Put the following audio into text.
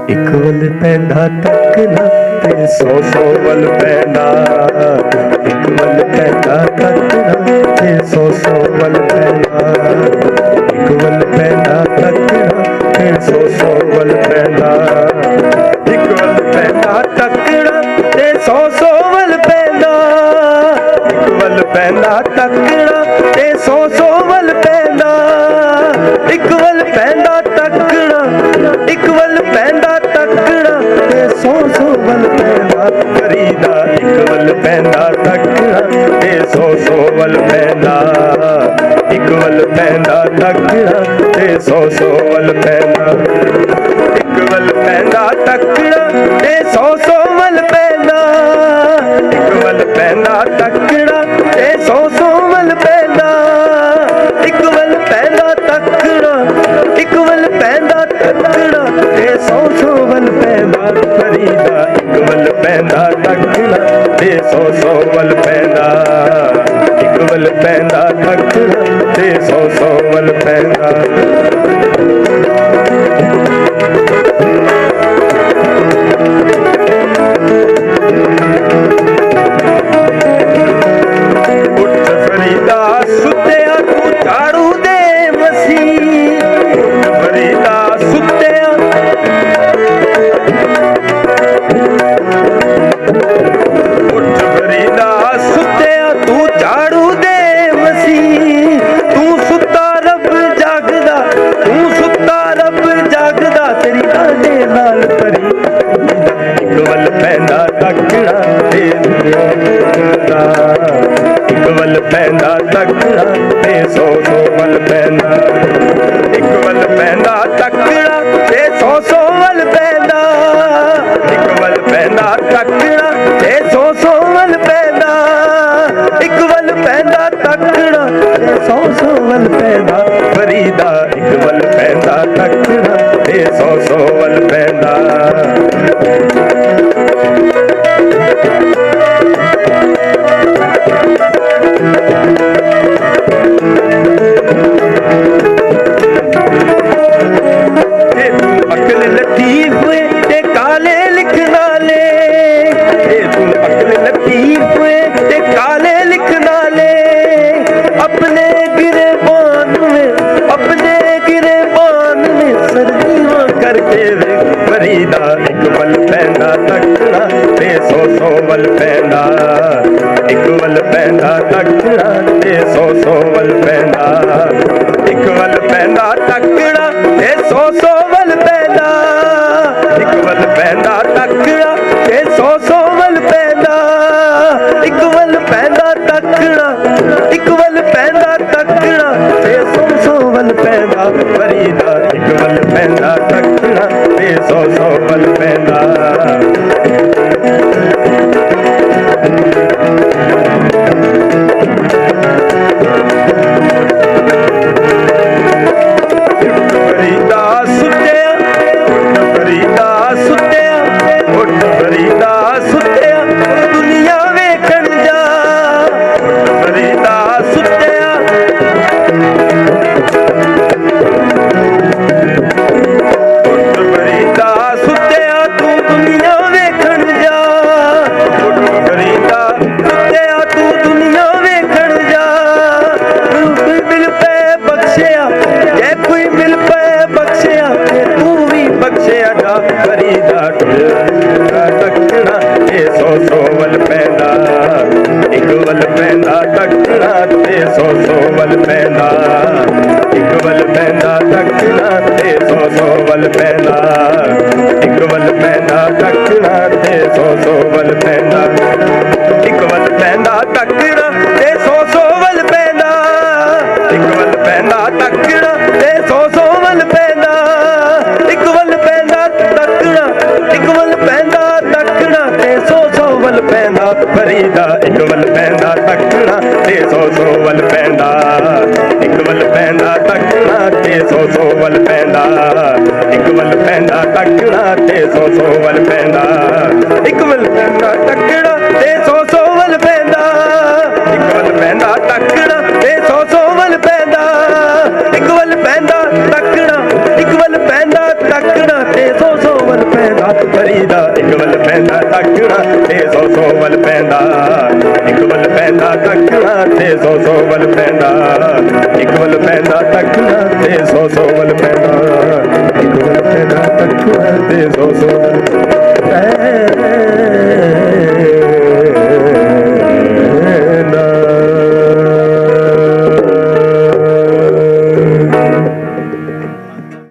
ਇੱਕ ਵੱਲ ਪੈਂਦਾ ਤੱਕਣਾ ਤੇ 100 ਵੱਲ ਪੈਂਦਾ। ਇੱਕ ਵੱਲ ਪੈਂਦਾ ਤੱਕਣਾ ਤੇ 100 ਵੱਲ ਪੈਂਦਾ। ਇੱਕ ਵੱਲ ਪੈਂਦਾ ਤੱਕਣਾ ਤੇ 100 ਵੱਲ ਪੈਂਦਾ। ਇੱਕ ਵੱਲ ਪੈਂਦਾ ਤੱਕਣਾ ਤੇ 100 ਵੱਲ ਪੈਂਦਾ। ਇੱਕ ਵੱਲ ਪੈਂਦਾ ਤੱਕਣਾ ਤੇ 100 ਵੱਲ ਪੈਂਦਾ। ਇੱਕ ਵੱਲ ਪੈਂਦਾ ਤੱਕਣਾ, ਇੱਕ ਵੱਲ ਪੈਂਦਾ ਤੱਕਣਾ ਤੇ 100 ਵੱਲ ਪੈਂਦਾ। ਕਰੀਦਾ ਇੱਕ ਵੱਲ ਪੈਂਦਾ ਤੱਕਣਾ ਤੇ 100 ਵੱਲ ਪੈਂਦਾ। ਇੱਕ ਵੱਲ ਪੈਂਦਾ ਤੱਕਣਾ ਤੇ 100 ਵੱਲ ਪੈਂਦਾ। ਇੱਕ ਵੱਲ ਪੈਂਦਾ ਤੱਕਣਾ ਤੇ 100 ਵੱਲ ਪੈਂਦਾ। ਇੱਕ ਵੱਲ ਪੈਂਦਾ ਤੱਕਣਾ ਤੇ 100 ਵੱਲ ਪੈਂਦਾ। ਇੱਕ ਵੱਲ ਪੈਂਦਾ ਤੱਕਣਾ, ਇੱਕ ਵੱਲ ਪੈਂਦਾ ਤੱਕਣਾ ਤੇ 100 ਵੱਲ ਪੈਂਦਾ। ਕਰੀਦਾ ਇੱਕ ਵੱਲ ਪੈਂਦਾ ਤੱਕਣਾ ਤੇ 100 ਵੱਲ ਪੈਂਦਾ। ਇੱਕ ਵੱਲ ਪੈਂਦਾ ਤੱਕਣਾ ਤੇ 100 ਵੱਲ ਪੈਂਦਾ। ਉੱਠ ਫਰੀਦਾ ਸੁੱਤਿਆ ਤੂੰ ਝਾੜੂ ਦੇ ਮਸੀਂ। ਉੱਠ ਫਰੀਦਾ ਸੁੱਤਿਆ, ਉੱਠ ਫਰੀਦਾ ਸੁੱਤਿਆ ਤੂੰ ਝਾੜੂ ਦੇ ਮਸੀਂ। ਤੂੰ ਸੁੱਤਾ ਰੱਬ ਜਾਗਦਾ, ਤੂੰ ਸੁੱਤਾ ਰੱਬ ਜਾਗਦਾ ਤੇਰੀ ਆਡੇ ਨਾਲ ਭਰੀ। ਇੱਕ ਵੱਲ ਪੈਂਦਾ ਤੱਕਣਾ ਤੇ ਇੱਕ ਵੱਲ ਪੈਂਦਾ ਤੱਕਣਾ ਤੇ 100 ਵੱਲ ਪੈਂਦਾ। ਇੱਕ ਵੱਲ ਪੈਂਦਾ ਤੱਕਣਾ ਤੇ 100 ਵੱਲ ਪੈਂਦਾ। ਇੱਕ ਵੱਲ ਪੈਂਦਾ ਤੱਕਣਾ ਤੇ 100 ਵੱਲ ਪੈਂਦਾ। ਇੱਕ ਵੱਲ ਪੈਂਦਾ ਤੱਕਣਾ ਤੇ 100 ਵੱਲ ਪੈਂਦਾ। ਫਰੀਦਾ ਇੱਕ ਵੱਲ ਪੈਂਦਾ ਤੱਕਣਾ ਤੇ 100 ਵੱਲ ਪੈਂਦਾ। अकल लतीफ ते काले लिखन वाले। तू अकल लतीफ ते काले लिखन वाले। अपने गिरेबान में, अपने गिरेबान में सर्दियाँ करके वे। फरीदा एक वल पैंदा तकड़ा ते 100 वल पैंदा। एक वल पैंदा तकड़ा ते 100 वल पैंदा। एक वल पैंदा तकड़ा ते 100 वल पैंदा। एक वल पैंदा तकड़ा ते 100 वल पैंदा। एक वल पैंदा तकड़ा, एक वल पैंदा तकड़ा ते 100 वल पैंदा। फरीदा एक वल पैंदा तकड़ा ते 100 वल पैंदा। फरीदा सुत्या, फरीदा सुत्या, फरीदा सुत्या दुनिया वेखण जा। फरीदा सुत्या, फरीदा सुत्या तू दुनिया वेखण जा। फरीदा सुत्या तू दुनिया वेखण जा। कोई मिल पे बख्शिया, जे कोई मिल पे बख्शिया तू भी बख्शिया जा। फरीदा तकड़ा ते 100 वल पैंदा। एक वल पैंदा तकड़ा ते 100 वल पैंदा। एक वल पैंदा तकड़ा ते 100 वल पैंदा। एक वल पैंदा तकड़ा ते 100 वल पैंदा। एक वल पैंदा तकड़ा ते 100 वल पैंदा। एक वल पैंदा तकड़ा ते 100 वल पैंदा। एक वल पैंदा तकड़ा, एक वल पैंदा तकड़ा ते 100 वल पैंदा। फरीदा एक वल पैंदा तकड़ा ते 100 वल पैंदा। एक वल पैंदा तकड़ा ते 100 वल पैंदा। एक वल पैंदा तकड़ा ते 100 वल पैंदा। एक वल पैंदा तकड़ा ते 100 वल पैंदा। एक वल पैंदा तकड़ा ते 100 वल पैंदा। एक वल पैंदा तकड़ा, एक वल पैंदा ਵੱਲ ਪੈਂਦਾ, ਇੱਕ ਵੱਲ ਪੈਂਦਾ ਤੱਕਣਾ ਤੇ 100 ਵੱਲ ਪੈਂਦਾ, ਇੱਕ ਵੱਲ ਪੈਂਦਾ ਤੱਕਣਾ ਤੇ 100 ਵੱਲ ਪੈਂਦਾ, ਇੱਕ ਵੱਲ ਪੈਂਦਾ ਤੱਕਣਾ ਤੇ 100 ਵੱਲ